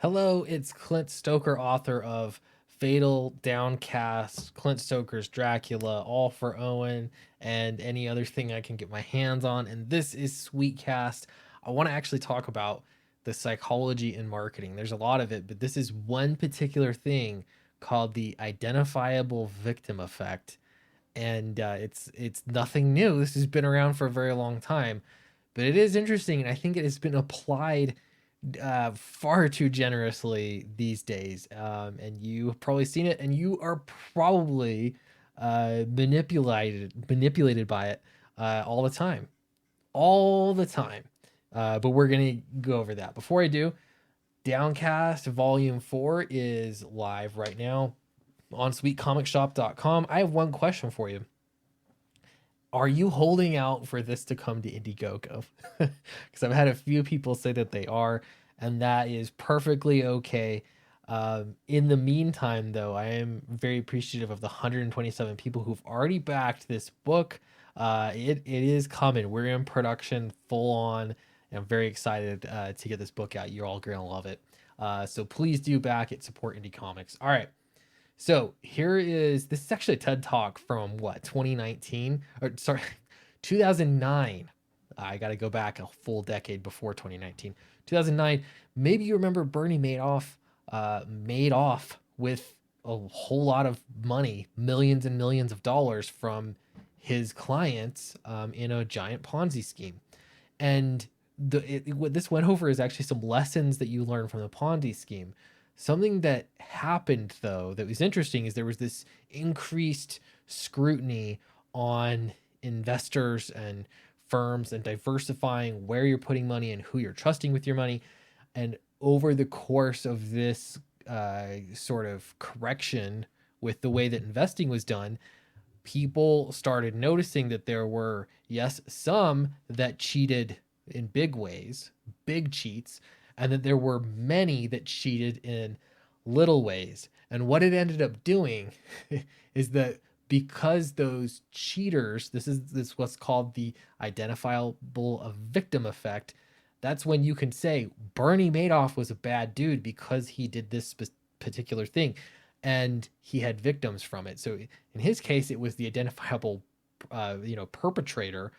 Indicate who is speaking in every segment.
Speaker 1: Hello, it's Clint Stoker, author of Fatal, Downcast, Clint Stoker's Dracula, All for Owen, and any other thing I can get my hands on. And this is Sweetcast. I want to actually talk about the psychology in marketing. There's a lot of it, but this is one particular thing called the identifiable victim effect. And it's nothing new. This has been around for a very long time, but it is interesting, and I think it has been applied far too generously these days. And you've probably seen it, and you are probably manipulated by it all the time, all the time. But we're gonna go over that. Before I do, Downcast Volume 4 is live right now on sweetcomicshop.com. I have one question for you. Are you holding out for this to come to Indiegogo? Because I've had a few people say that they are, and that is perfectly okay. In the meantime, though, I am very appreciative of the 127 people who've already backed this book. It is coming. We're in production full on. And I'm very excited to get this book out. You're all going to love it. So please do back it, support indie comics. All right. So this is actually a TED Talk from what, 2019 or sorry, 2009. I got to go back a full decade before 2019. 2009. Maybe you remember Bernie Madoff made off with a whole lot of money, millions and millions of dollars from his clients in a giant Ponzi scheme. And what this went over is actually some lessons that you learn from the Ponzi scheme. Something that happened, though, that was interesting is there was this increased scrutiny on investors and firms and diversifying where you're putting money and who you're trusting with your money. And over the course of this sort of correction with the way that investing was done, people started noticing that there were, yes, some that cheated in big ways, big cheats, and that there were many that cheated in little ways. And what it ended up doing is that because those cheaters, this what's called the identifiable victim effect. That's when you can say Bernie Madoff was a bad dude because he did this particular thing, and he had victims from it. So in his case, it was the identifiable, perpetrator,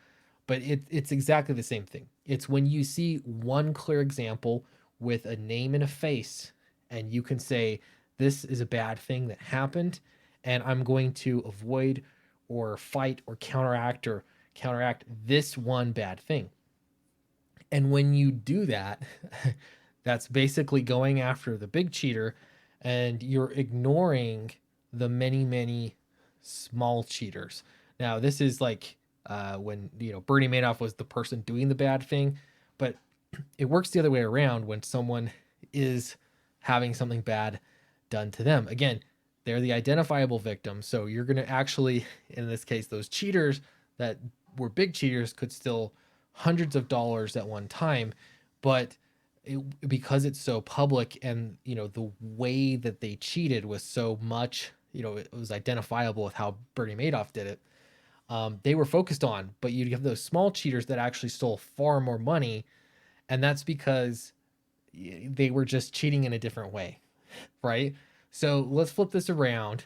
Speaker 1: but it's exactly the same thing. It's when you see one clear example with a name and a face, and you can say, this is a bad thing that happened, and I'm going to avoid or fight or counteract this one bad thing. And when you do that, that's basically going after the big cheater, and you're ignoring the many, many small cheaters. Now, this is like when Bernie Madoff was the person doing the bad thing, but it works the other way around when someone is having something bad done to them. Again, they're the identifiable victim. So you're going to actually, in this case, those cheaters that were big cheaters could steal hundreds of dollars at one time, but because it's so public, and the way that they cheated was so much, it was identifiable with how Bernie Madoff did it. They were focused on, but you have those small cheaters that actually stole far more money, and that's because they were just cheating in a different way, right? So let's flip this around,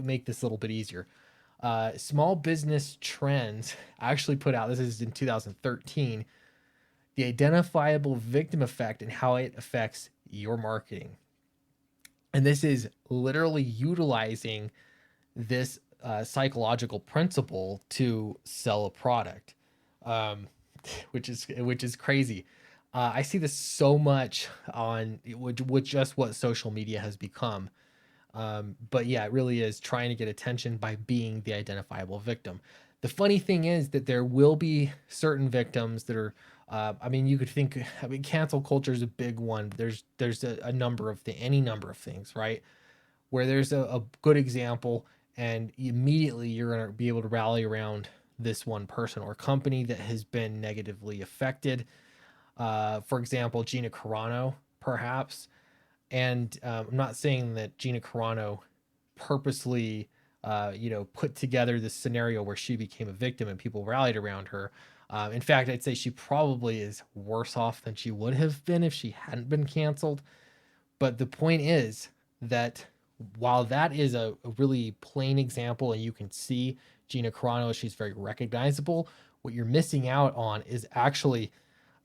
Speaker 1: make this a little bit easier. Small Business Trends actually put out, this is in 2013, the identifiable victim effect and how it affects your marketing. And this is literally utilizing this psychological principle to sell a product, which is crazy. I see this so much with just what social media has become. But yeah, it really is trying to get attention by being the identifiable victim. The funny thing is that there will be certain victims that are, you could think, cancel culture is a big one. There's a number of any number of things, right? Where there's a good example, and immediately you're going to be able to rally around this one person or company that has been negatively affected. For example, Gina Carano, perhaps. And I'm not saying that Gina Carano purposely, put together this scenario where she became a victim and people rallied around her. In fact, I'd say she probably is worse off than she would have been if she hadn't been canceled. But the point is that while that is a really plain example and you can see Gina Carano, she's very recognizable, what you're missing out on is actually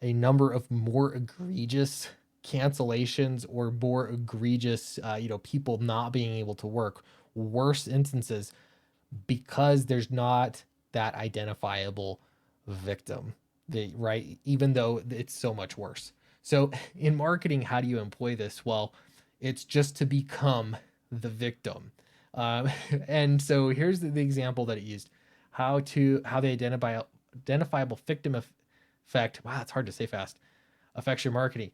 Speaker 1: a number of more egregious cancellations or more egregious, people not being able to work, worse instances, because there's not that identifiable victim, right? Even though it's so much worse. So in marketing, how do you employ this? Well, it's just to become the victim. Um, and so here's the example that it used: how the identifiable victim effect. Wow, it's hard to say fast. Affects your marketing.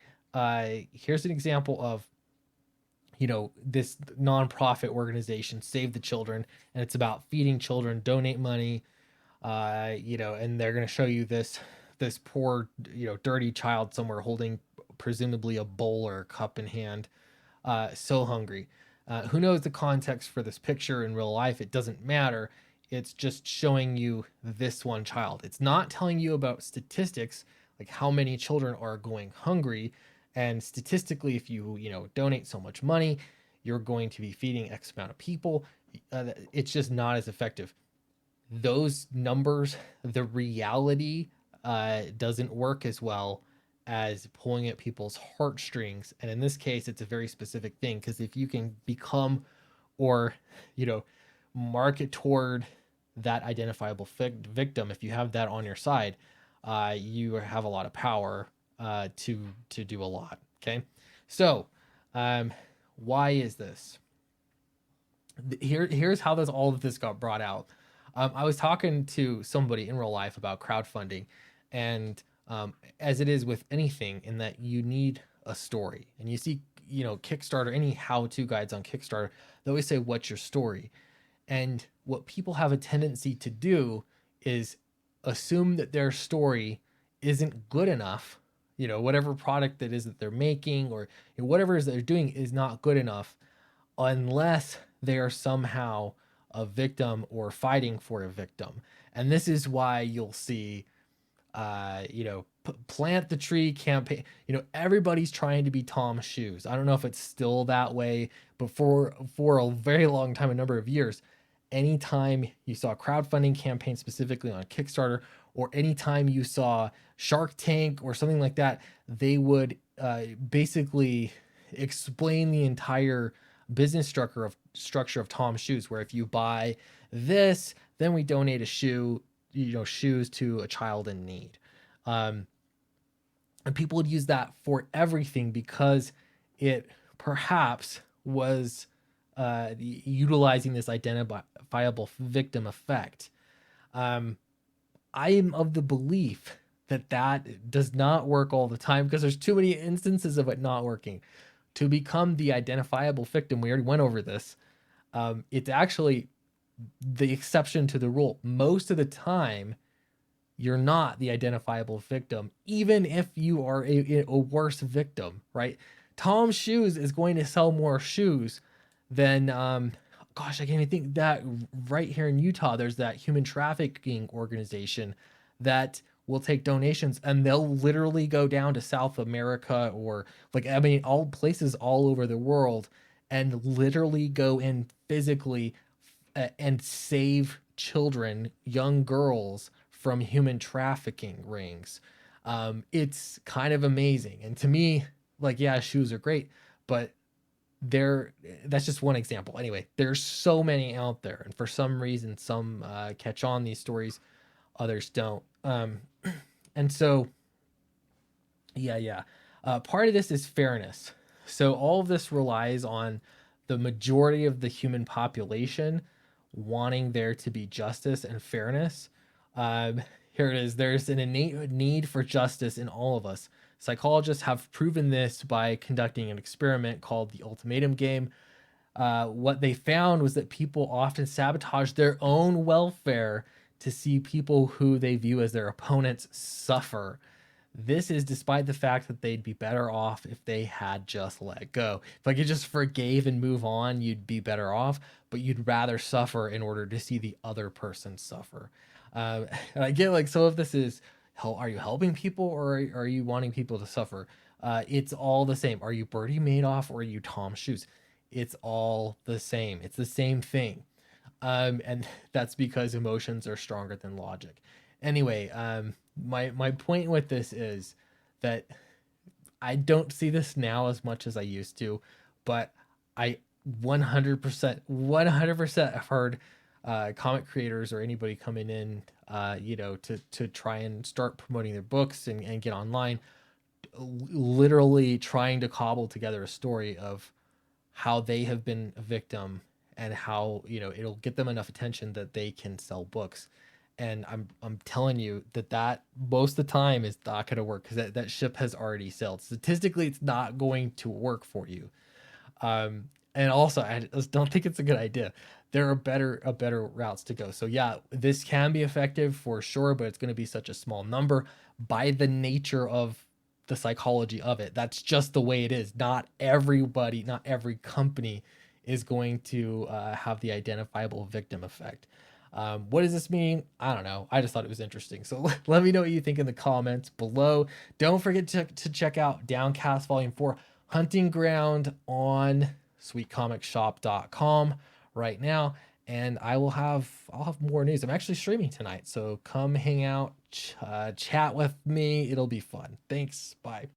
Speaker 1: Here's an example of this nonprofit organization, Save the Children, and it's about feeding children. Donate money, and they're going to show you this poor, dirty child somewhere holding presumably a bowl or a cup in hand, so hungry. Who knows the context for this picture in real life? It doesn't matter. It's just showing you this one child. It's not telling you about statistics, like how many children are going hungry. And statistically, if you donate so much money, you're going to be feeding X amount of people. It's just not as effective. Those numbers, the reality doesn't work as well as pulling at people's heartstrings. And in this case, it's a very specific thing, because if you can become or, market toward that identifiable victim, if you have that on your side, you have a lot of power to do a lot. Okay. So, why is this? Here's how all of this got brought out. I was talking to somebody in real life about crowdfunding, and as it is with anything, in that you need a story, and you see, Kickstarter, any how-to guides on Kickstarter, they always say, "What's your story?" And what people have a tendency to do is assume that their story isn't good enough. Whatever product that is that they're making, or whatever it is that they're doing, is not good enough unless they are somehow a victim or fighting for a victim. And this is why you'll see, plant the tree campaign. Everybody's trying to be Tom Shoes. I don't know if it's still that way, but for a very long time, a number of years, anytime you saw a crowdfunding campaign, specifically on Kickstarter, or anytime you saw Shark Tank or something like that, they would basically explain the entire business structure of Tom Shoes, where if you buy this, then we donate a shoes to a child in need. And people would use that for everything because it perhaps was utilizing this identifiable victim effect. I am of the belief that does not work all the time, because there's too many instances of it not working. To become the identifiable victim, we already went over this. It's actually the exception to the rule. Most of the time, you're not the identifiable victim, even if you are a worse victim, right? Tom Shoes is going to sell more shoes than, gosh, I can't even think that right here in Utah, there's that human trafficking organization that will take donations, and they'll literally go down to South America, or all places all over the world, and literally go in physically and save children, young girls, from human trafficking rings. It's kind of amazing. And to me, yeah, shoes are great, but that's just one example. Anyway, there's so many out there, and for some reason, some catch on these stories, others don't. And so, yeah. Part of this is fairness. So all of this relies on the majority of the human population wanting there to be justice and fairness. Here it is. There's an innate need for justice in all of us. Psychologists have proven this by conducting an experiment called the ultimatum game. What they found was that people often sabotage their own welfare to see people who they view as their opponents suffer. This is despite the fact that they'd be better off if they had just let go. If you just forgave and move on, you'd be better off, but you'd rather suffer in order to see the other person suffer. And I get some of this is, are you helping people, or are you wanting people to suffer? It's all the same. Are you Bertie Madoff or are you Tom Shoes? It's all the same. It's the same thing. And that's because emotions are stronger than logic. Anyway, my point with this is that I don't see this now as much as I used to, but I 100% have heard comic creators or anybody coming in, to try and start promoting their books and get online, literally trying to cobble together a story of how they have been a victim and how it'll get them enough attention that they can sell books. And I'm telling you that most of the time is not going to work because that ship has already sailed. Statistically, it's not going to work for you. And also, I just don't think it's a good idea. There are better routes to go. So yeah, this can be effective for sure, but it's going to be such a small number by the nature of the psychology of it. That's just the way it is. Not everybody, not every company is going to have the identifiable victim effect. What does this mean? I don't know. I just thought it was interesting. So let me know what you think in the comments below. Don't forget to check out Downcast Volume 4 Hunting Ground on sweetcomicsshop.com right now. And I'll have more news. I'm actually streaming tonight, so come hang out, chat with me. It'll be fun. Thanks. Bye.